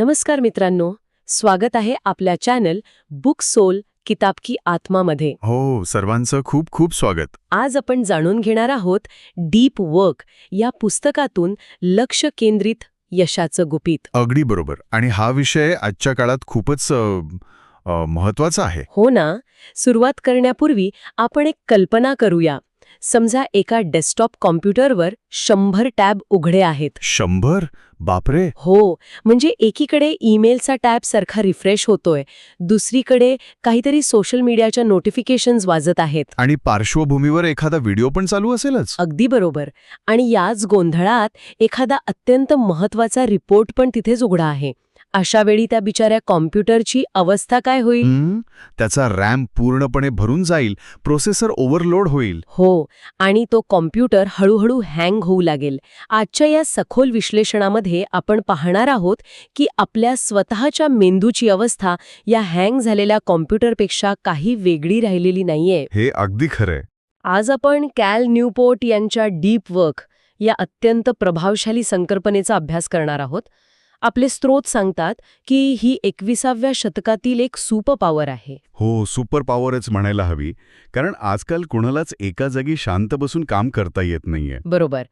नमस्कार मित्रांनो, स्वागत आहे आपल्या चॅनल बुक सोल किताब की आत्मामध्ये. हो, सर्वांचं खूप खूप स्वागत. आज आपण जाणून घेणार आहोत डीप वर्क या पुस्तकातून लक्ष केंद्रित यशाचं गुपित. अगदी बरोबर. आणि हा विषय आजच्या काळात खूपच महत्वाचा आहे. हो ना. सुरुवात करण्यापूर्वी आपण एक कल्पना करूया. समजा एका डेस्कटॉप कॉम्प्युटरवर 100 टॅब उघडे आहेत. 100? बापरे. हो, म्हणजे एकीकडे ईमेलचा टॅब सारखा रिफ्रेश होतोय, दुसरीकडे काहीतरी सोशल मीडियाच्या नोटिफिकेशन्स वाजत आहेत. आणि पार्श्वभूमीवर एखादा व्हिडिओ पण चालू असेलच. अगदी बरोबर. आणि याच गोंधळात एखादा अत्यंत महत्वाचा रिपोर्ट पण तिथेच उघडा आहे. अशा वेळी त्या बिचाऱ्या कॉम्प्युटरची अवस्था काय होईल? त्याचा रॅम पूर्णपणे भरून जाईल, प्रोसेसर ओव्हरलोड होईल. हो, आणि तो कॉम्प्युटर हळूहळू हँग होऊ लागेल. आजच्या या सखोल विश्लेषणामध्ये आपण पाहणार आहोत की आपल्या स्वतःच्या मेंदूची अवस्था या हँग झालेल्या कॉम्प्युटरपेक्षा काही वेगळी राहिलेली नाहीये. हे अगदी खरंय. आज आपण कॅल न्यूपोर्ट यांच्या डीप वर्क या अत्यंत प्रभावशाली संकल्पनेचा अभ्यास करणार आहोत. आपले स्रोत सांगतात की ही 21व्या शतकातील एक सुपर पॉवर आहे. हो, सुपर पॉवरच म्हणायला हवी. कारण आजकाल कुणालाच एका जागी शांत बसून काम करता येत नाहीये. बरोबर.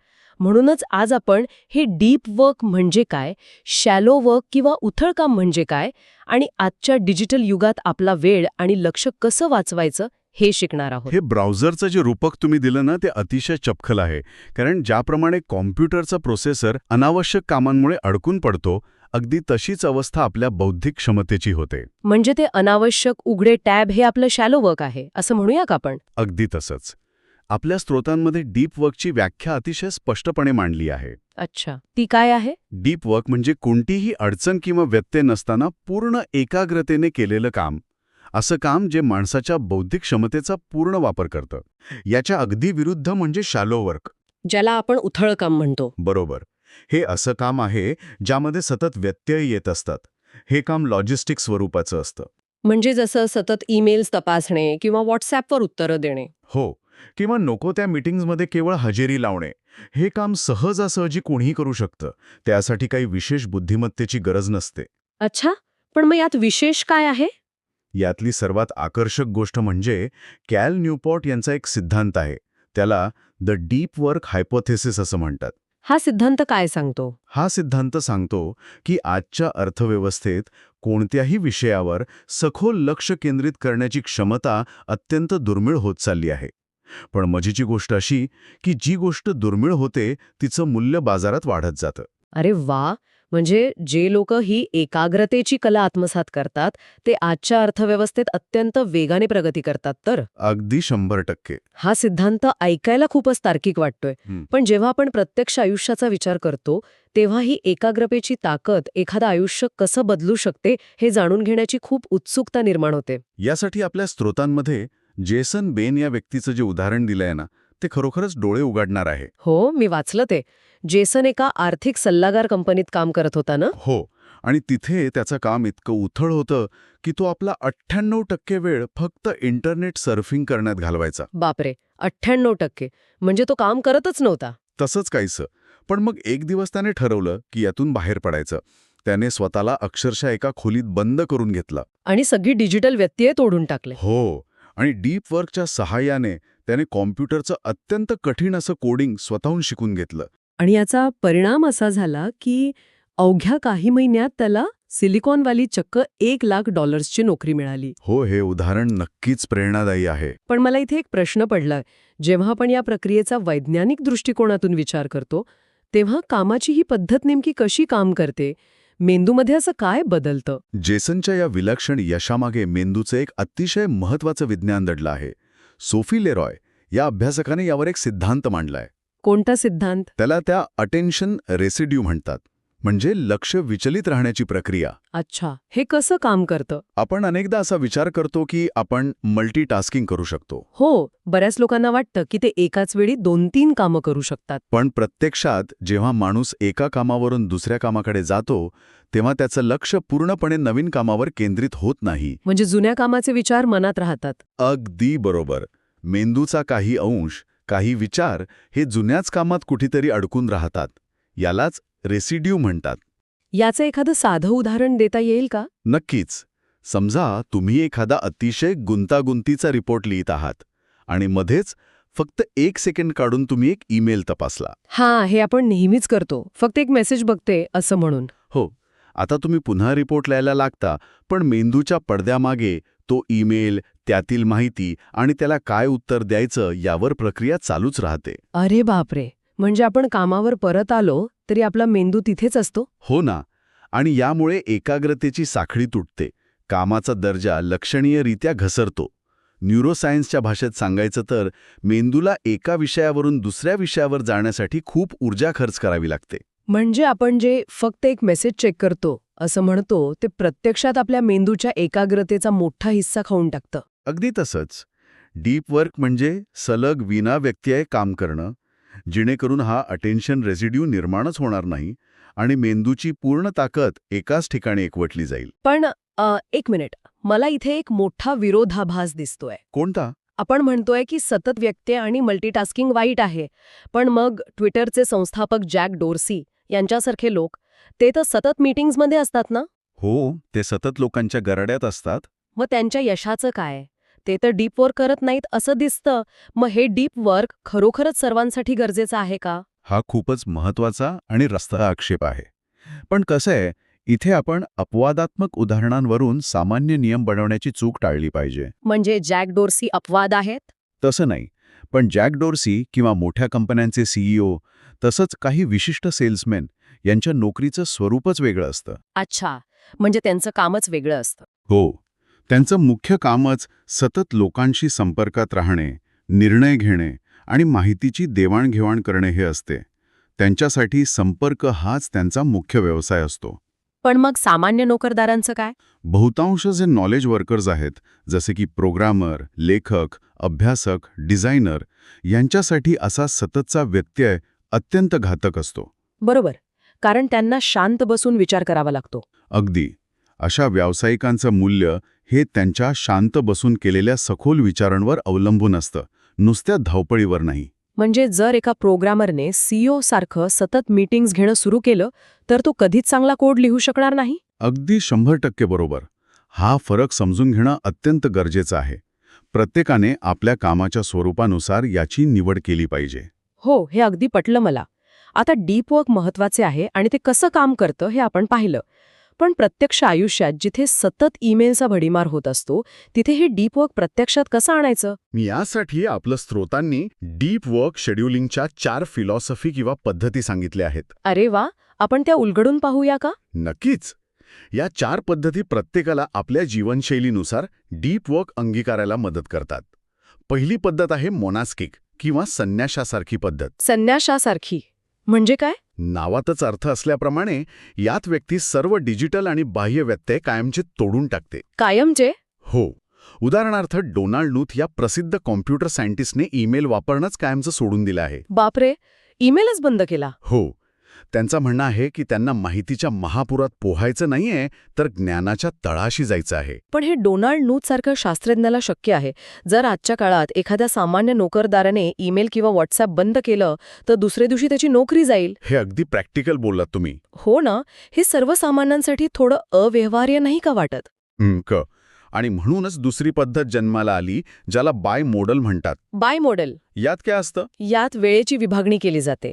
म्हणूनच आज आपण हे डीप वर्क म्हणजे काय, शॅलो वर्क किंवा उथळ काम म्हणजे काय आणि आजच्या डिजिटल युगात आपला वेळ आणि लक्ष कसं वाचवायचं हे शिकणार आहोत. हे ब्राउझरचं जे रूपक तुम्ही दिलं ना, ते अतिशय चपखल आहे. कारण ज्याप्रमाणे कॉम्प्युटरचा प्रोसेसर अनावश्यक कामांमुळे अडकून पडतो, अगदी तशीच अवस्था आपल्या बौद्धिक क्षमतेची होते. म्हणजे ते अनावश्यक उघडे टॅब हे आपलं शॅलो वर्क आहे असं म्हणूया का आपण? अगदी तसंच. आपल्या स्रोतांमध्ये डीप वर्कची व्याख्या अतिशय स्पष्टपणे मांडली आहे. अच्छा, ती काय आहे? डीप वर्क म्हणजे कोणतीही अडचण किंवा व्यत्यय नसताना पूर्ण एकाग्रतेने केलेलं काम. असं काम जे माणसाच्या बौद्धिक क्षमतेचा पूर्ण वापर करतं. याच्या अगदी विरुद्ध म्हणजे शॅलो वर्क. ज्याला आपण उथळ काम म्हणतो. बरोबर. हे असं काम आहे ज्यामध्ये सतत व्यत्यय येत असतात. हे काम लॉजिस्टिक स्वरूपाचं असतं. म्हणजे जसं सतत ईमेल्स तपासणे किंवा व्हॉट्सॲपवर उत्तरं देणे. हो, किंवा नको त्या मीटिंग्समध्ये केवळ हजेरी लावणे. हे काम सहजासहजी कोणीही करू शकतं. त्यासाठी काही विशेष बुद्धिमत्तेची गरज नसते. अच्छा, पण मग यात विशेष काय आहे? यातली सर्वात आकर्षक गोष्ट म्हणजे कॅल न्यूपोर्ट यांचा एक सिद्धांत आहे. त्याला द डीप वर्क हायपोथेसिस असं म्हणतात. हा सिद्धांत काय सांगतो? हा सिद्धांत सांगतो की आजच्या अर्थव्यवस्थेत कोणत्याही विषयावर सखोल लक्ष केंद्रित करण्याची क्षमता अत्यंत दुर्मिळ होत चालली आहे. पण मजेची गोष्ट अशी की जी गोष्ट दुर्मिळ होते तिचं मूल्य बाजारात वाढत जातं. अरे वा, म्हणजे जे लोक ही एकाग्रतेची कला आत्मसात करतात ते आजच्या अर्थव्यवस्थेत अत्यंत वेगाने प्रगती करतात तर. अगदी 100%. हा सिद्धांत ऐकायला खूपच तार्किक वाटतोय, पण जेव्हा आपण प्रत्यक्ष आयुष्याचा विचार करतो तेव्हा ही एकाग्रतेची ताकद एखादं आयुष्य कसं बदलू शकते हे जाणून घेण्याची खूप उत्सुकता निर्माण होते. यासाठी आपल्या स्रोतांमध्ये जेसन बेन या व्यक्तीचं जे उदाहरण दिलंय ना, ते खरोखरच डोळे उघडणार आहे. हो, मी वाचलं ते. जेसन एका आर्थिक सल्लागार कंपनीत काम करत होता ना? हो, आणि तिथे त्याचं काम इतकं उथळ होतं की तो आपला 98% वेळ फक्त इंटरनेट सर्फिंग करण्यात घालवायचा. बापरे, 98%! म्हणजे तो काम करतच नव्हता. तसंच काहीसं. पण मग एक दिवस त्याने ठरवलं की यातून बाहेर पडायचं. त्याने स्वतःला अक्षरशः एका खोलीत बंद करून घेतलं. आणि सगळी डिजिटल व्यत्यय तोडून टाकले. हो, आणि डीप वर्कच्या सहाय्याने त्याने कॉम्प्युटरचं अत्यंत कठीण असं कोडिंग स्वतःहून शिकून घेतलं. आणि याचा परिणाम असा झाला की अवघ्या काही महिन्यात त्याला सिलिकॉन व्हॅली चक्क $1,00,000ची नोकरी मिळाली. हो, हे उदाहरण नक्कीच प्रेरणादायी आहे. पण मला इथे एक प्रश्न पडलाय. जेव्हा आपण या प्रक्रियेचा वैज्ञानिक दृष्टिकोनातून विचार करतो तेव्हा कामाची ही पद्धत नेमकी कशी काम करते? मेंदूमध्ये असं काय बदलतं? जेसनच्या या विलक्षण यशामागे मेंदूचं एक अतिशय महत्त्वाचं विज्ञान दडलं आहे. सोफी लेरॉय या अभ्यासकाने यावर एक सिद्धांत मांडलाय. कोणता सिद्धांत? त्याला त्या अटेन्शन रेसिड्यू म्हणतात. म्हणजे लक्ष विचलित राहण्याची प्रक्रिया. अच्छा, हे कसं काम करतं? आपण अनेकदा असा विचार करतो की आपण मल्टीटास्किंग करू शकतो. हो, बऱ्याच लोकांना वाटतं की ते एकाच वेळी 2-3 कामं करू शकतात. पण प्रत्यक्षात जेव्हा माणूस एका कामावरून दुसऱ्या कामाकडे जातो तेव्हा त्याचं लक्ष पूर्णपणे नवीन कामावर केंद्रित होत नाही. म्हणजे जुन्या कामाचे विचार मनात राहतात. अगदी बरोबर. मेंदूचा काही अंश, काही विचार हे जुन्याच कामात कुठेतरी अडकून राहतात. यालाच रेसिड्यू म्हणतात. याचं एखादं साधं उदाहरण देता येईल का? नक्कीच. समजा तुम्ही एखादा अतिशय गुंतागुंतीचा रिपोर्ट लिहित आहात आणि मध्येच फक्त 1 सेकंड काढून तुम्ही एक ईमेल तपासला. हां, हे आपण नेहमीच करतो. फक्त एक मेसेज बघते असं म्हणून. हो, आता तुम्ही पुन्हा रिपोर्ट लिहायला लागता, पण मेंदूच्या पडद्यामागे तो ईमेल, त्यातील माहिती आणि त्याला काय उत्तर द्यायचं यावर प्रक्रिया चालूच राहते. अरे बापरे! म्हणजे आपण कामावर परत आलो तरी आपला मेंदू तिथेच असतो? हो ना. आणि यामुळे एकाग्रतेची साखळी तुटते. कामाचा दर्जा लक्षणीयरित्या घसरतो. न्यूरोसायन्सच्या भाषेत सांगायचं तर मेंदूला एका विषयावरून दुसऱ्या विषयावर जाण्यासाठी खूप ऊर्जा खर्च करावी लागते. म्हणजे आपण जे फक्त एक मेसेज चेक करतो असं म्हणतो ते प्रत्यक्षात आपल्या मेंदूच्या एकाग्रतेचा मोठा हिस्सा खाऊन टाकतं. अगदी तसंच. डीप वर्क म्हणजे सलग विना व्यत्यय काम करणं, जेणेकरून हा अटेन्शन रेसिड्यू निर्माणच होणार नाही आणि मेंदूची पूर्ण ताकद एकाच ठिकाणी एकवटली जाईल. पण एक मिनिट, मला इथे एक मोठा विरोधाभास दिसतोय. कोणता? आपण म्हणतोय की सतत व्यत्यय आणि मल्टीटास्किंग वाईट आहे, पण मग ट्विटरचे संस्थापक जॅक डोर्सी यांच्यासारखे लोक, ते तर सतत मीटिंग्समध्ये असतात ना? हो, ते सतत लोकांच्या गरड्यात असतात. मग त्यांच्या यशाचं काय? ते तर डीप वर्क करत नाहीत असं दिसतं. मग हे डीप वर्क खरोखरच सर्वांसाठी गरजेचं आहे का? हा खूपच महत्वाचा आणि रस्ता आक्षेप आहे. पण कसं आहे, इथे आपण अपवादात्मक उदाहरणांवरून सामान्य नियम बनवण्याची चूक टाळली पाहिजे. म्हणजे जॅक डोर्सी अपवाद आहेत? तसं नाही. पण जॅक डोर्सी किंवा मोठ्या कंपन्यांचे सीईओ तसंच काही विशिष्ट सेल्समॅन यांच्या नोकरीचं स्वरूपच वेगळं असतं. अच्छा, म्हणजे त्यांचं कामच वेगळं असतं. हो, त्यांचं मुख्य कामच सतत लोकांशी संपर्कात राहणे, निर्णय घेणे आणि माहितीची देवाणघेवाण करणे हे असते. त्यांच्यासाठी संपर्क हाच त्यांचा मुख्य व्यवसाय असतो. पण मग सामान्य नोकरदारांचं काय? बहुतांश जे नॉलेज वर्कर्स आहेत, जसे की प्रोग्रामर, लेखक, अभ्यासक, डिझायनर, यांच्यासाठी असा सततचा व्यत्यय अत्यंत घातक असतो. बरोबर, कारण त्यांना शांत बसून विचार करावा लागतो. अगदी. अशा व्यावसायिकांचं मूल्य हे त्यांच्या शांत बसून केलेल्या सखोल विचारांवर अवलंबून असतं, नुसत्या धावपळीवर नाही. म्हणजे जर एका प्रोग्रामरने सीईओ सारखं सतत मीटिंग्स घेणं सुरू केलं तर तो कधीच चांगला कोड लिहू शकणार नाही? अगदी 100% बरोबर. हा फरक समजून घेणं अत्यंत गरजेचं आहे. प्रत्येकाने आपल्या कामाच्या स्वरूपानुसार याची निवड केली पाहिजे. हो, हे अगदी पटलं मला. आता डीप वर्क महत्वाचे आहे आणि ते कसं काम करतं हे आपण पाहिलं. पण प्रत्यक्ष आयुष्यात जिथे सतत ईमेलचा भडीमार होत असतो, तिथे हे डीप वर्क प्रत्यक्षात कसं आणायचं? यासाठी आपलं स्रोतांनी डीप वर्क शेड्युलिंगच्या 4 फिलॉसॉफी किंवा पद्धती सांगितल्या आहेत. अरे वा, आपण त्या उलगडून पाहूया का? नक्कीच. या 4 पद्धती प्रत्येकाला आपल्या जीवनशैलीनुसार डीप वर्क अंगीकारायला मदत करतात. पहिली पद्धत आहे मोनास्टिक किंवा संन्याशासारखी पद्धत. संन्याशासारखी म्हणजे काय? नावातच अर्थ असल्याप्रमाणे यात व्यक्ती सर्व डिजिटल आणि बाह्य व्यत्यय कायमचे तोडून टाकते. कायमचे? हो. उदाहरणार्थ डोनाल्ड नूथ या प्रसिद्ध कॉम्प्युटर सायंटिस्टने ईमेल वापरणंच कायमचं सोडून दिलं आहे. बापरे, ईमेलच बंद केला? हो. त्यांचं म्हणणं आहे की त्यांना माहितीच्या महापुरात पोहायचं नाहीये, तर ज्ञानाच्या तळाशी जायचं आहे. पण हे डोनाल्ड नूथ सारखं शास्त्रज्ञाला शक्य आहे. जर आजच्या काळात एखाद्या सामान्य नोकरदाराने ईमेल किंवा व्हॉट्सअप बंद केलं तर दुसऱ्या दिवशी त्याची नोकरी जाईल. हे अगदी प्रॅक्टिकल बोललात तुम्ही. हो ना, हे सर्वसामान्यांसाठी थोडं अव्यवहार्य नाही का वाटत? आणि म्हणूनच दुसरी पद्धत जन्माला आली, ज्याला बाय मॉडेल म्हणतात. बाय मॉडेल यात काय असतं? यात वेळेची विभागणी केली जाते.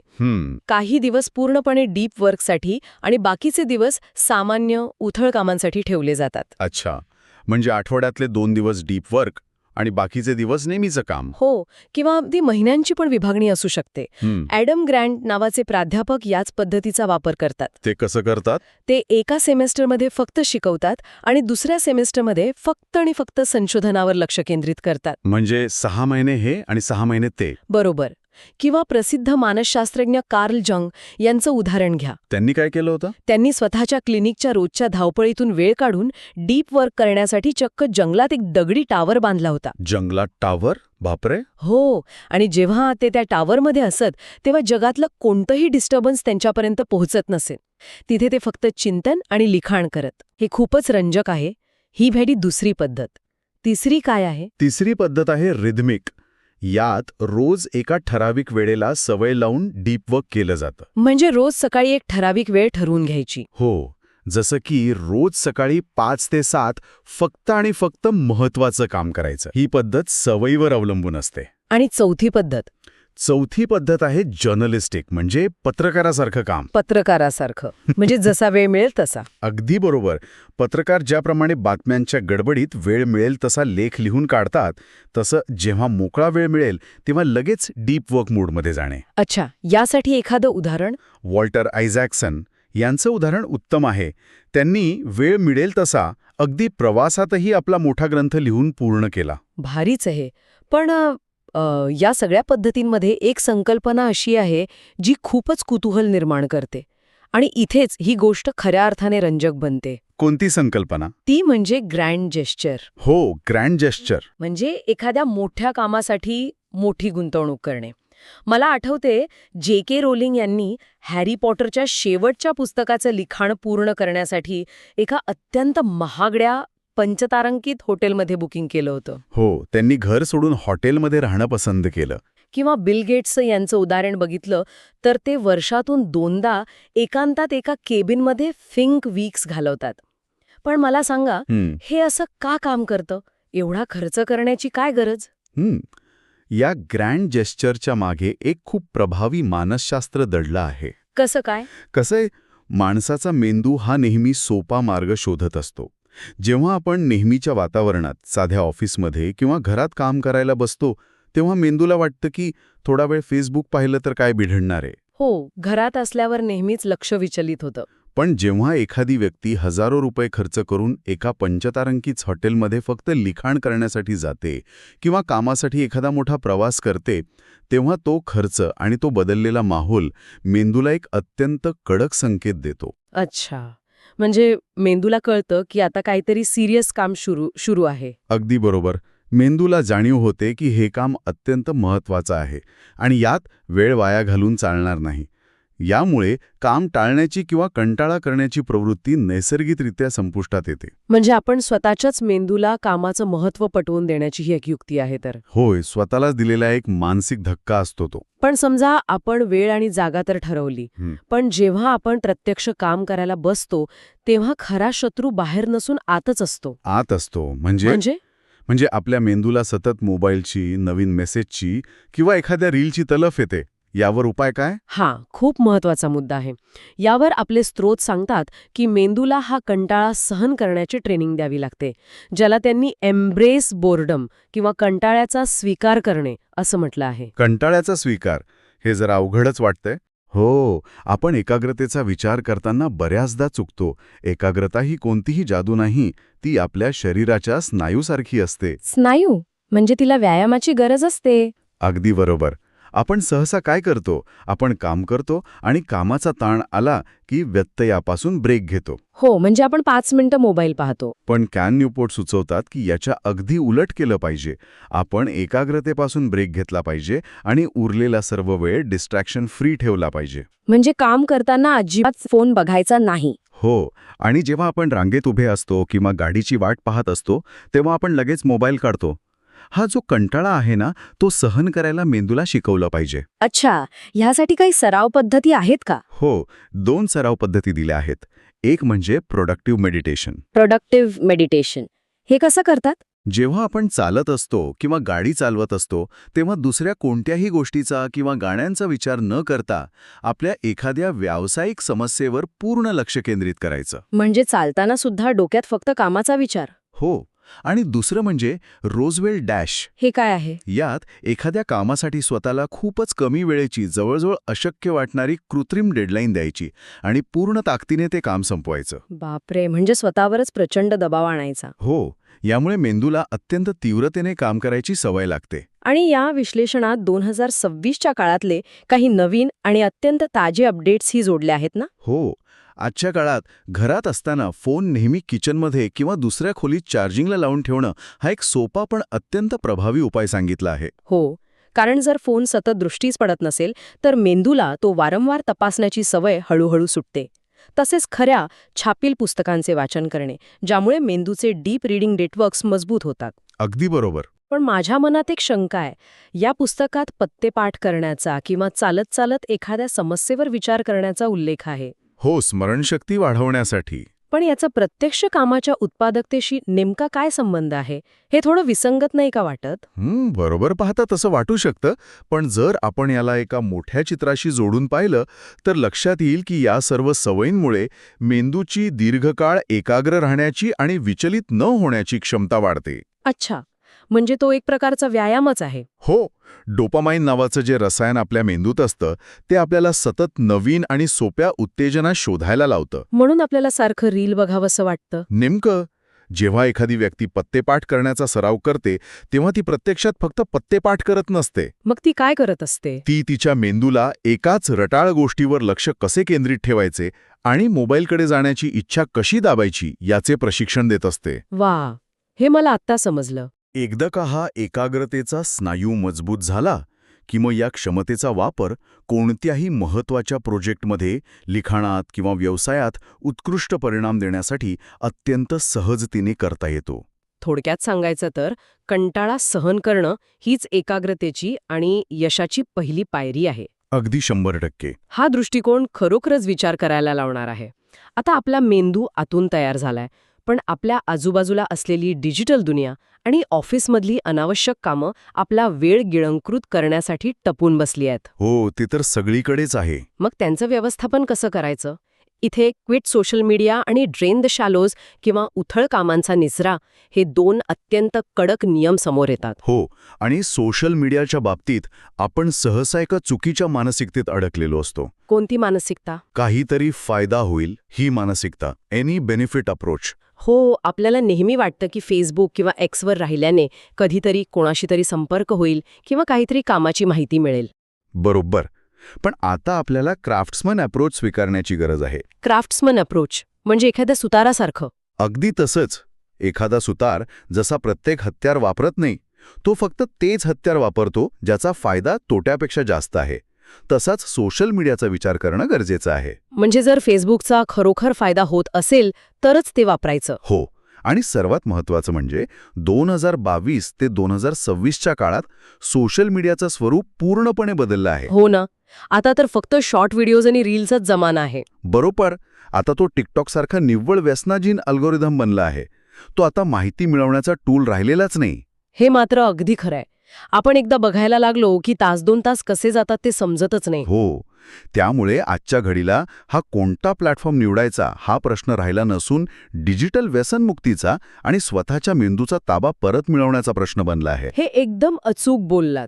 काही दिवस पूर्णपणे डीप वर्कसाठी आणि बाकीचे दिवस सामान्य उथळ कामांसाठी ठेवले जातात. अच्छा, म्हणजे आठवड्यातले 2 दिवस डीप वर्क आणि बाकीचे दिवस नेहमीचं काम. हो, किंवा अगदी महिन्यांची पण विभागणी असू शकते. ॲडम ग्रँट नावाचे प्राध्यापक याच पद्धतीचा वापर करतात. ते कसं करतात? ते एका सेमेस्टरमध्ये फक्त शिकवतात आणि दुसऱ्या सेमेस्टरमध्ये फक्त आणि फक्त संशोधनावर लक्ष केंद्रित करतात. म्हणजे 6 महिने हे आणि 6 महिने ते. बरोबर. किंवा प्रसिद्ध मानसशास्त्रज्ञ कार्ल जंग यांचं उदाहरण घ्या. त्यांनी काय केलं होतं? त्यांनी स्वतःच्या क्लिनिकच्या रोजच्या धावपळीतून वेळ काढून डीप वर्क करण्यासाठी चक्क जंगलात एक दगडी टावर बांधला होता. जंगलात टावर? बापरे. हो, आणि जेव्हा ते त्या टावरमध्ये असत तेव्हा जगातलं कोणतंही डिस्टर्बन्स त्यांच्यापर्यंत पोहोचत नसे. तिथे ते फक्त चिंतन आणि लिखाण करत. हे खूपच रंजक आहे. ही भेटी दुसरी पद्धत. तिसरी काय आहे? तिसरी पद्धत आहे रिदमिक. यात रोज एका ठराविक वेळेला सवय लावून डीप वर्क केलं जातं. म्हणजे रोज सकाळी एक ठराविक वेळ ठरवून घ्यायची. हो, जसं की रोज सकाळी 5 ते 7 फक्त आणि फक्त महत्वाचं काम करायचं. ही पद्धत सवयीवर अवलंबून असते. आणि चौथी पद्धत आहे जर्नलिस्टिक, म्हणजे पत्रकारासारखं काम. पत्रकारासारखं म्हणजे जसा वेळ मिळेल तसा. अगदी बरोबर. पत्रकार ज्याप्रमाणे बातम्यांच्या गडबडीत वेळ मिळेल तसा लेख लिहून काढतात, तसं जेव्हा मोकळा वेळ मिळेल तेव्हा लगेच डीप वर्क मूडमध्ये जाणे. अच्छा, यासाठी एखादं उदाहरण? वॉल्टर आयझॅक्सन यांचं उदाहरण उत्तम आहे. त्यांनी वेळ मिळेल तसा अगदी प्रवासातही आपला मोठा ग्रंथ लिहून पूर्ण केला. भारीच आहे. पण या सगळ्या पद्धतींमध्ये एक संकल्पना अशी आहे जी खूपच कुतूहल निर्माण करते. आणि इथेच ही गोष्ट खऱ्या अर्थाने रंजक बनते. कोणती संकल्पना? ती म्हणजे ग्रँड जेस्चर. हो, ग्रँड जेस्चर. म्हणजे एखाद्या मोठ्या कामासाठी मोठी गुंतवणूक करणे. मला आठवते J.K. रोलिंग यांनी हॅरी पॉटरच्या शेवटच्या पुस्तकाचं लिखाण पूर्ण करण्यासाठी एका अत्यंत महागड्या पंचतारांकित हॉटेलमध्ये बुकिंग केलं होतं. हो, त्यांनी घर सोडून हॉटेलमध्ये राहणं पसंत केलं. किंवा बिल गेट्स यांचं उदाहरण बघितलं तर ते वर्षातून 2दा एकांतात एका केबिनमध्ये थिंक वीक्स घालवतात. पण मला सांगा, हे असं का काम करतं? एवढा खर्च करण्याची काय गरज? या ग्रँड जेस्चरच्या मागे एक खूप प्रभावी मानसशास्त्र दडलं आहे. कसं काय? कसंय, माणसाचा मेंदू हा नेहमी सोपा मार्ग शोधत असतो. जेव्हा आपण नेहमीच्या वातावरणात, साध्या ऑफिसमध्ये किंवा घरात काम करायला बसतो, तेव्हा मेंदूला वाटतं की थोडा वेळ फेसबुक पाहिलं तर काय बिघडणार आहे. हो, घरात असल्यावर नेहमीच लक्ष विचलित होतं. पण जेव्हा एखादी व्यक्ती हजारो रुपये खर्च करून एका पंचतारांकित हॉटेलमध्ये फक्त लिखाण करण्यासाठी जाते किंवा कामासाठी एखादा मोठा प्रवास करते, तेव्हा तो खर्च आणि तो बदललेला माहोल मेंदूला एक अत्यंत कडक संकेत देतो. अच्छा, म्हणजे मेंदूला कळतं की आता काहीतरी सिरियस काम सुरू आहे. अगदी बरोबर. मेंदूला जाणीव होते की हे काम अत्यंत महत्वाचं आहे आणि यात वेळ वाया घालून चालणार नाही. यामुळे काम टाळण्याची किंवा कंटाळा करण्याची प्रवृत्ती नैसर्गिकरित्या संपुष्टात येते. म्हणजे आपण स्वतःच्याच मेंदूला कामाचं महत्त्व पटवून देण्याची ही एक युक्ती आहे तर. होय, स्वतःलाच दिलेला एक मानसिक धक्का असतो तो. पण समजा आपण वेळ आणि जागा तर ठरवली, पण जेव्हा आपण प्रत्यक्ष काम करायला बसतो तेव्हा खरा शत्रू बाहेर नसून आतच असतो. आत असतो म्हणजे आपल्या मेंदूला सतत मोबाईलची, नवीन मेसेजची किंवा एखाद्या रीलची तलफ येते. यावर उपाय काय? खूप महत्वाचा मुद्दा आहे. यावर आपले स्रोत सांगतात की मेंदूला हा कंटाळा सहन करण्याची ट्रेनिंग द्यावी लागते, ज्याला त्यांनी एम्ब्रेस बोर्डम किंवा कंटाळ्याचा स्वीकार करणे असं म्हटलं आहे. कंटाळ्याचा स्वीकार, हे जरा अवघडच वाटतंय. हो, आपण एकाग्रतेचा विचार करताना बऱ्याचदा चुकतो. एकाग्रता ही कोणतीही जादू नाही, ती आपल्या शरीराच्या स्नायूसारखी असते. स्नायू म्हणजे तिला व्यायामाची गरज असते. अगदी बरोबर. आपण सहसा काय करतो? आपण काम करतो आणि कामाचा ताण आला की व्यत्ययापासून ब्रेक घेतो. हो, म्हणजे आपण 5 मिनिटं मोबाईल पाहतो. पण कॅन न्यूपोर्ट सुचवतात की याच्या अगदी उलट केलं पाहिजे. आपण एकाग्रतेपासून ब्रेक घेतला पाहिजे आणि उरलेला सर्व वेळ डिस्ट्रॅक्शन फ्री ठेवला पाहिजे. म्हणजे काम करताना अजिबात फोन बघायचा नाही. हो, आणि जेव्हा आपण रांगेत उभे असतो किंवा गाडीची वाट पाहत असतो तेव्हा आपण लगेच मोबाईल काढतो. हा जो कंटाळा आहे ना, तो सहन करायला मेंदूला शिकवलं पाहिजे. अच्छा, ह्यासाठी काही सराव पद्धती आहेत का? हो, 2 सराव पद्धती दिल्या आहेत. एक म्हणजे प्रोडक्टिव्ह मेडिटेशन. हे कसं करतात? जेव्हा आपण चालत असतो किंवा गाडी चालवत असतो तेव्हा दुसऱ्या कोणत्याही गोष्टीचा किंवा गाण्यांचा विचार न करता आपल्या एखाद्या व्यावसायिक समस्येवर पूर्ण लक्ष केंद्रित करायचं. म्हणजे चालताना सुद्धा डोक्यात फक्त कामाचा विचार? हो, आणि दुसरं म्हणजे रोजवेल डॅश. हे काय आहे? यात एखाद्या कामासाठी स्वतःला खूपच कमी वेळेची, जवळजवळ अशक्य वाटणारी कृत्रिम डेडलाईन द्यायची आणि पूर्ण ताकदीने ते काम संपवायचं. बापरे, म्हणजे स्वतःवरच प्रचंड दबाव आणायचा. हो, यामुळे मेंदूला अत्यंत तीव्रतेने काम करायची सवय लागते. आणि या विश्लेषणात 2026च्या काळातले काही नवीन आणि अत्यंत ताजे अपडेट्सही जोडले आहेत ना? हो, आजच्या काळात घरात असताना फोन नेहमी किचनमध्ये किंवा दुसऱ्या खोलीत चार्जिंगला लावून ठेवणं हा एक सोपा पण अत्यंत प्रभावी उपाय सांगितला आहे. हो, कारण जर फोन सतत दृष्टीस पडत नसेल तर मेंदूला तो वारंवार तपासण्याची सवय हळूहळू सुटते. तसेच खऱ्या छापील पुस्तकांचे वाचन करणे, ज्यामुळे मेंदूचे डीप रीडिंग नेटवर्क्स मजबूत होतात. अगदी बरोबर. पण माझ्या मनात एक शंका आहे. या पुस्तकात पत्तेपाठ करण्याचा किंवा चालत चालत एखाद्या समस्येवर विचार करण्याचा उल्लेख आहे. हो, स्मरणशक्ती वाढवण्यासाठी. पण याचा प्रत्यक्ष कामाच्या उत्पादकतेशी नेमका काय संबंध आहे? हे थोडं विसंगत नाही का वाटत? बरोबर पाहता तसं वाटू शकतं, पण जर आपण याला एका मोठ्या चित्राशी जोडून पाहिलं तर लक्षात येईल की या सर्व सवयींमुळे मेंदूची दीर्घकाळ एकाग्र राहण्याची आणि विचलित न होण्याची क्षमता वाढते. अच्छा, म्हणजे तो एक प्रकारचा व्यायामच आहे. हो, डोपामाइन नावाचं जे रसायन आपल्या मेंदूत असतं ते आपल्याला सतत नवीन आणि सोप्या उत्तेजना शोधायला लावतं. म्हणून आपल्याला सारखं रील बघावंसं वाटतं. नेमकं जेव्हा एखादी व्यक्ती पत्तेपाठ करण्याचा सराव करते तेव्हा ती प्रत्यक्षात फक्त पत्तेपाठ करत नसते. मग ती काय करत असते? ती तिच्या मेंदूला एकाच रटाळ गोष्टीवर लक्ष कसे केंद्रित ठेवायचे आणि मोबाईलकडे जाण्याची इच्छा कशी दाबायची याचे प्रशिक्षण देत असते. वा, हे मला आत्ता समजलं. एकदा का हा एकाग्रतेचा स्नायू मजबूत झाला की मग या क्षमतेचा वापर कोणत्याही महत्त्वाच्या प्रोजेक्टमध्ये, लिखाणात किंवा व्यवसायात उत्कृष्ट परिणाम देण्यासाठी अत्यंत सहजतेने करता येतो. थोडक्यात सांगायचं तर कंटाळा सहन करणं हीच एकाग्रतेची आणि यशाची पहिली पायरी आहे. अगदी 100%. हा दृष्टिकोन खरोखरच विचार करायला लावणार आहे. आता आपला मेंदू आतून तयार झालाय, पण आपल्या आजूबाजूला असलेली डिजिटल दुनिया आणि ऑफिसमधली अनावश्यक कामं आपला वेळ गिळंकृत करण्यासाठी टपून बसली आहेत. हो, ते तर सगळीकडेच आहे. मग त्यांचं व्यवस्थापन कसं करायचं? इथे क्विट सोशल मीडिया आणि ड्रेन द शॅलोज किंवा उथळ कामांचा निचरा हे 2 अत्यंत कडक नियम समोर येतात. हो, आणि सोशल मीडियाच्या बाबतीत आपण सहसा एका चुकीच्या मानसिकतेत अडकलेलो असतो. कोणती मानसिकता? काहीतरी फायदा होईल ही मानसिकता, एनी बेनिफिट अप्रोच. हो, आपल्याला नेहमी वाटतं की फेसबुक किंवा एक्सवर राहिल्याने कधीतरी कोणाशी तरी संपर्क होईल किंवा काहीतरी कामाची माहिती मिळेल. बरोबर. पण आता आपल्याला क्राफ्ट्समन अप्रोच स्वीकारण्याची गरज आहे. क्राफ्ट्समन अप्रोच म्हणजे एखाद्या सुतारासारखं. अगदी तसंच. एखादा सुतार जसा प्रत्येक हत्यार वापरत नाही, तो फक्त तेच हत्यार वापरतो ज्याचा फायदा तोट्यापेक्षा जास्त आहे. तसाच सोशल मीडियाचा विचार करणं गरजेचं आहे. म्हणजे जर फेसबुकचा खरोखर फायदा होत असेल तरच ते वापरायचं. हो, आणि सर्वात महत्त्वाचं म्हणजे 2022 ते 2026च्या काळात सोशल मीडियाचं स्वरूप पूर्णपणे बदललं आहे. हो ना, आता तर फक्त शॉर्ट व्हिडिओज आणि रील्सच जमाना आहे. बरोबर. आता तो टिकटॉकसारखा निव्वळ व्यसनाधीन अल्गोरिदम बनला आहे. तो आता माहिती मिळवण्याचा टूल राहिलेलाच नाही. हे मात्र अगदी खरंय. आपण एकदा बघायला लागलो की 2 तास कसे जातात ते समजतच नाही. हो, त्यामुळे आजच्या घडीला हा कोणता प्लॅटफॉर्म निवडायचा हा प्रश्न राहिला नसून डिजिटल व्यसनमुक्तीचा आणि स्वतःच्या मेंदूचा ताबा परत मिळवण्याचा प्रश्न बनला आहे. हे एकदम अचूक बोललात.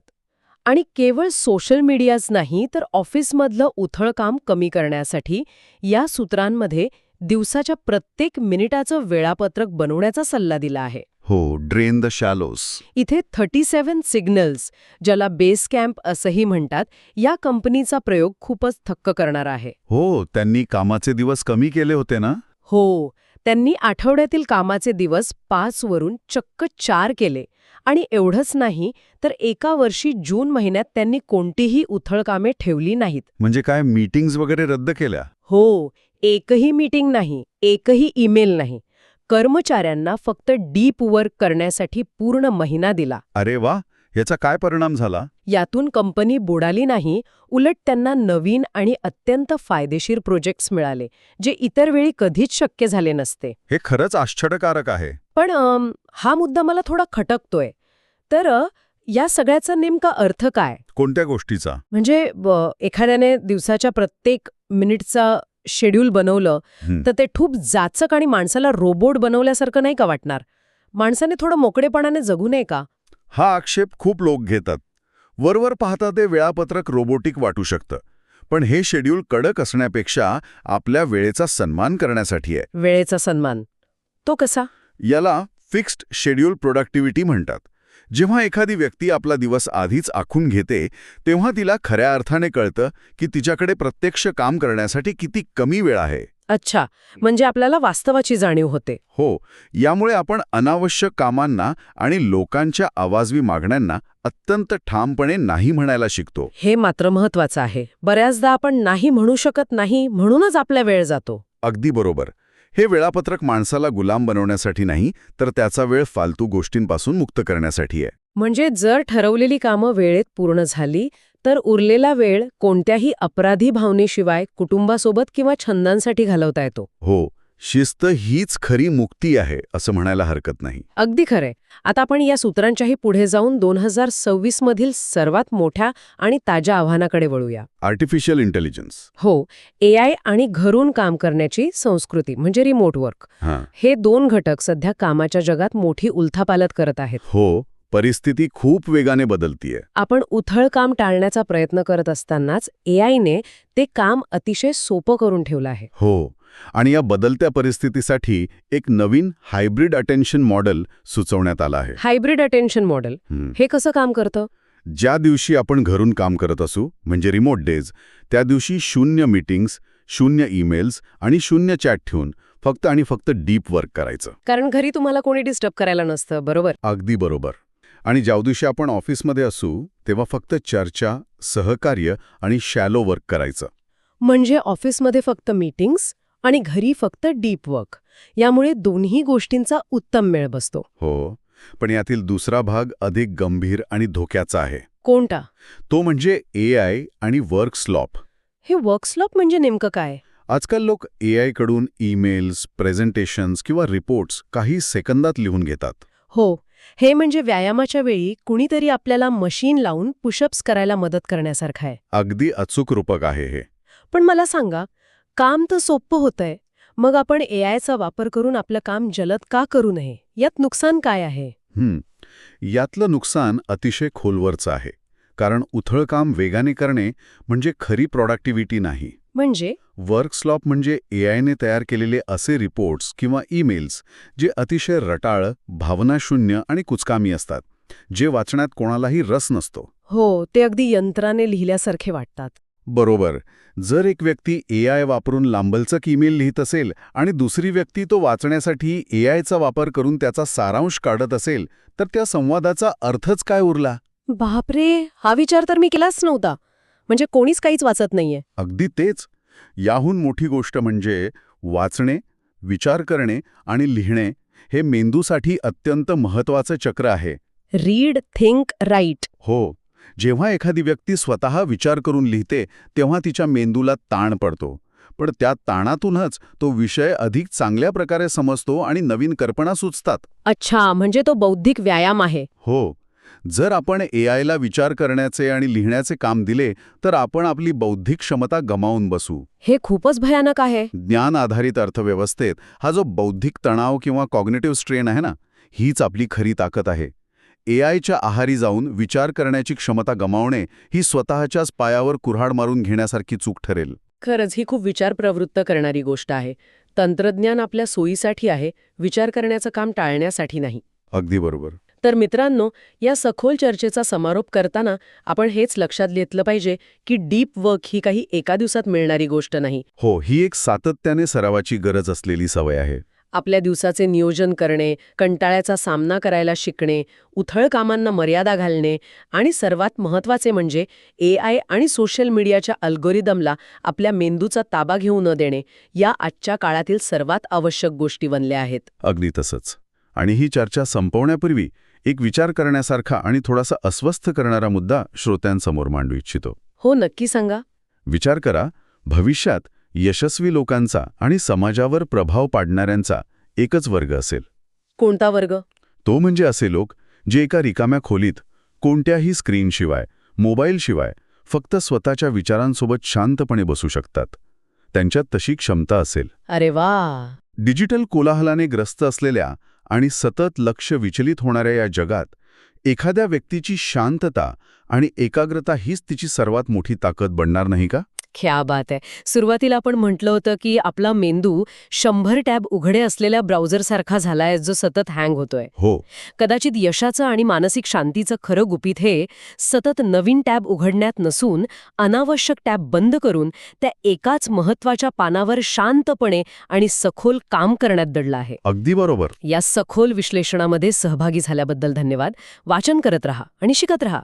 आणि केवळ सोशल मीडियाच नाही तर ऑफिसमधलं उथळ काम कमी करण्यासाठी या सूत्रांमध्ये दिवसाच्या प्रत्येक मिनिटाचं वेळापत्रक बनवण्याचा सल्ला दिला आहे. हो, ड्रेन द शॅलोज. इथे 37 सिग्नल्स, ज्याला बेस कॅम्प असंही म्हणतात, या कंपनीचा प्रयोग खूपच थक्क करणारा आहे. हो, त्यांनी कामाचे दिवस कमी केले होते ना? हो, त्यांनी आठवड्यातील कामाचे दिवस 5 वरून चक्क 4 केले. आणि एवढंच नाही तर एका वर्षी जून महिन्यात त्यांनी कोणतीही उथळ कामे ठेवली नाहीत. म्हणजे काय, मीटिंग्स वगैरे रद्द केल्या? हो, एकही मीटिंग नाही, एकही ईमेल नाही. कर्मचाऱ्यांना फक्त डीप वर्क करण्यासाठी पूर्ण महिना दिला. अरे वा, याचा काय परिणाम झाला? यातून कंपनी बुडाली नाही, उलट त्यांना नवीन आणि अत्यंत फायदेशीर प्रोजेक्ट्स मिळाले, जे इतर वेळी कधीच शक्य झाले नसते. हे खरंच आश्चर्यकारक आहे. पण हा मुद्दा मला थोडा खटकतोय. तर या सगळ्याचा नेमका अर्थ काय? कोणत्या गोष्टीचा? म्हणजे एखाद्याने दिवसाच्या प्रत्येक मिनिटचा शेड्यूल बनवलं तर ते खूप जाचक आणि माणसाला रोबोट बनवल्यासारखं नाही का वाटणार? माणसाने थोडं मोकळेपणाने जगू नये का? हा आक्षेप खूप लोक घेतात. वरवर पाहता ते वेळापत्रक रोबोटिक वाटू शकतं. पण हे शेड्यूल कडक असण्यापेक्षा आपल्या वेळेचा सन्मान करण्यासाठी आहे. वेळेचा सन्मान तो कसा? याला फिक्स्ड शेड्यूल प्रोडक्टिव्हिटी म्हणतात. जेव्हा एखादी व्यक्ती आपला दिवस आधीच आखून घेते तेव्हा तिला खऱ्या अर्थाने कळतं की तिच्याकडे प्रत्यक्ष काम करण्यासाठी किती कमी वेळ आहे. अच्छा, म्हणजे आपल्याला वास्तवाची जाणीव होते. हो, यामुळे आपण अनावश्यक कामांना आणि लोकांच्या आवाजवी मागण्यांना अत्यंत ठामपणे नाही म्हणायला शिकतो. हे मात्र महत्वाचं आहे. बऱ्याचदा आपण नाही म्हणू शकत नाही म्हणूनच आपला वेळ जातो. अगदी बरोबर. हे वेळापत्रक माणसाला गुलाम बनवण्यासाठी नाही, तर त्याचा वेळ फालतू गोष्टींपासून मुक्त करण्यासाठी आहे. म्हणजे जर ठरवलेली कामं वेळेत पूर्ण झाली तर उरलेला वेळ कोणत्याही अपराधी भावनेशिवाय कुटुंबासोबत किंवा छंदांसाठी घालवता येतो. हो, शिस्त हीच खरी मुक्ती आहे असं म्हणायला हरकत नाही. अगदी खरंय. आता आपण या सूत्रांच्याही पुढे जाऊन 2026 मधील सर्वात मोठ्या आणि ताज्या आव्हानाकडे वळूया. Artificial intelligence. हो, AI आणि घरून काम करण्याची संस्कृती म्हणजे रिमोट वर्क. हां. हे 2 घटक सध्या कामाच्या जगात मोठी उलथापालथ करत आहेत. हो, परिस्थिती खूप वेगाने बदलतीये. आपण उथळ काम टाळण्याचा प्रयत्न करत असतानाच AIने ते काम अतिशय सोपं करून ठेवलं आहे. हो, आणि या बदलत्या परिस्थितीसाठी एक नवीन हायब्रिड अटेन्शन मॉडेल सुचवण्यात आलं आहे. हायब्रिड अटेन्शन मॉडेल हे कसं काम करतं? ज्या दिवशी आपण घरून काम करत असू, म्हणजे रिमोट डेज, त्या दिवशी 0 मीटिंग्स, 0 ईमेल्स आणि 0 चॅट ठेवून फक्त आणि फक्त डीप वर्क करायचं. कारण घरी तुम्हाला कोणी डिस्टर्ब करायला नसतं, बरोबर? अगदी बरोबर. आणि ज्या दिवशी आपण ऑफिसमध्ये असू, तेव्हा फक्त चर्चा, सहकार्य आणि शॅलो वर्क करायचं. म्हणजे ऑफिसमध्ये फक्त मीटिंग्स आणि घरी फक्त डीप वर्क. यामुळे दोन्ही गोष्टींचा उत्तम मेळ बसतो. हो, पण यातील दुसरा भाग अधिक गंभीर आणि धोक्याचा आहे. कोणता? तो म्हणजे AI आणि वर्क स्लॉप. हे वर्क स्लॉप म्हणजे नेमकं काय? आजकाल लोक AI कडून ईमेल्स, प्रेझेंटेशन्स किंवा रिपोर्ट्स काही सेकंदात लिहून घेतात. हो, हे म्हणजे व्यायामाच्या वेळी कुणीतरी आपल्याला मशीन लावून पुशअप्स करायला मदत करण्यासारखं आहे. अगदी अचूक रूपक आहे हे. पण मला सांगा, काम तर सोपं होतंय, मग आपण AIचा वापर करून आपलं काम जलद का करू नये? यात नुकसान काय आहे? यातलं नुकसान अतिशय खोलवरचं आहे. कारण उथळ काम वेगाने करणे म्हणजे खरी प्रॉडक्टिव्हिटी नाही. म्हणजे वर्क स्लॉप म्हणजे AIने तयार केलेले असे रिपोर्ट्स किंवा ईमेल्स जे अतिशय रटाळ, भावनाशून्य आणि कुचकामी असतात, जे वाचण्यात कोणालाही रस नसतो. हो, ते अगदी यंत्राने लिहिल्यासारखे वाटतात. बरोबर. जर एक व्यक्ती AI वापरून लांबलचक ईमेल लिहित असेल आणि दुसरी व्यक्ती तो वाचण्यासाठी AIचा वापर करून त्याचा सारांश काढत असेल, तर त्या संवादाचा अर्थच काय उरला? बापरे, हा विचार तर मी केलाच नव्हता. म्हणजे कोणीच काहीच वाचत नाहीये. अगदी तेच. याहून मोठी गोष्ट म्हणजे वाचणे, विचार करणे आणि लिहिणे हे मेंदूसाठी अत्यंत महत्वाचं चक्र आहे. Read, think, write. हो, जेव्हा एखादी व्यक्ती स्वतः विचार करून लिहिते तेव्हा तिच्या मेंदूला ताण पडतो. पण त्या ताणातूनच तो विषय अधिक चांगल्या प्रकारे समजतो आणि नवीन कल्पना सुचतात. अच्छा, म्हणजे तो बौद्धिक व्यायाम आहे. हो, जर आपण AIला विचार करण्याचे आणि लिहिण्याचे काम दिले तर आपण आपली बौद्धिक क्षमता गमावून बसू. हे खूपच भयानक आहे. ज्ञान आधारित अर्थव्यवस्थेत हा जो बौद्धिक तणाव किंवा कॉग्निटिव्ह स्ट्रेन आहे ना, हीच आपली खरी ताकद आहे. AIच्या आहारी जाऊन विचार करण्याची क्षमता गमावणे ही स्वतःच्याच पायावर कुऱ्हाड मारून घेण्यासारखी चूक ठरेल. खरंच ही खूप विचार प्रवृत्त करणारी गोष्ट आहे. तंत्रज्ञान आपल्या सोयीसाठी आहे, विचार करण्याचं काम टाळण्यासाठी नाही. अगदी बरोबर. तर मित्रांनो, या सखोल चर्चेचा समारोप करताना आपण हेच लक्षात घेतलं पाहिजे की डीप वर्क ही काही एका दिवसात मिळणारी गोष्ट नाही. हो, ही एक सातत्याने सरावाची गरज असलेली सवय आहे. आपल्या दिवसाचे नियोजन करणे, कंटाळ्याचा सामना करायला शिकणे, उथळ कामांना मर्यादा घालणे आणि सर्वात महत्त्वाचे म्हणजे AI आणि सोशल मीडियाच्या अल्गोरिदमला आपल्या मेंदूचा ताबा घेऊ न देणे, या आजच्या काळातील सर्वात आवश्यक गोष्टी बनल्या आहेत. अगदी तसंच. आणि ही चर्चा संपवण्यापूर्वी एक विचार करण्यासारखा आणि थोडासा अस्वस्थ करणारा मुद्दा श्रोत्यांसमोर मांडू इच्छितो. हो, नक्की सांगा. विचार करा, भविष्यात यशस्वी लोकांचा आणि समाजावर प्रभाव पाडणाऱ्यांचा एकच वर्ग असेल. कोणता वर्ग? तो म्हणजे असे लोक जे एका रिकाम्या खोलीत कोणत्याही स्क्रीनशिवाय, मोबाईलशिवाय फक्त स्वतःच्या विचारांसोबत शांतपणे बसू शकतात. त्यांच्यात तशी क्षमता असेल. अरे वा. डिजिटल कोलाहलाने ग्रस्त असलेल्या आणि सतत लक्ष विचलित होणाऱ्या या जगात एखाद्या व्यक्तीची शांतता आणि एकाग्रता हीच तिची सर्वात मोठी ताकद बनणार नाही का? क्या बात आहे. सुरुवातीला आपण म्हटलं होतं की आपला मेंदू 100 टॅब उघडे असलेल्या ब्राउझरसारखा झालाय जो सतत हँग होतोय. हो. कदाचित यशाचं आणि मानसिक शांतीचं खरं गुपित हे सतत नवीन टॅब उघडण्यात नसून अनावश्यक टॅब बंद करून त्या एकाच महत्त्वाच्या पानावर शांतपणे आणि सखोल काम करण्यात दडलं आहे. अगदी बरोबर. या सखोल विश्लेषणामध्ये सहभागी झाल्याबद्दल धन्यवाद. वाचन करत रहा आणि शिकत रहा.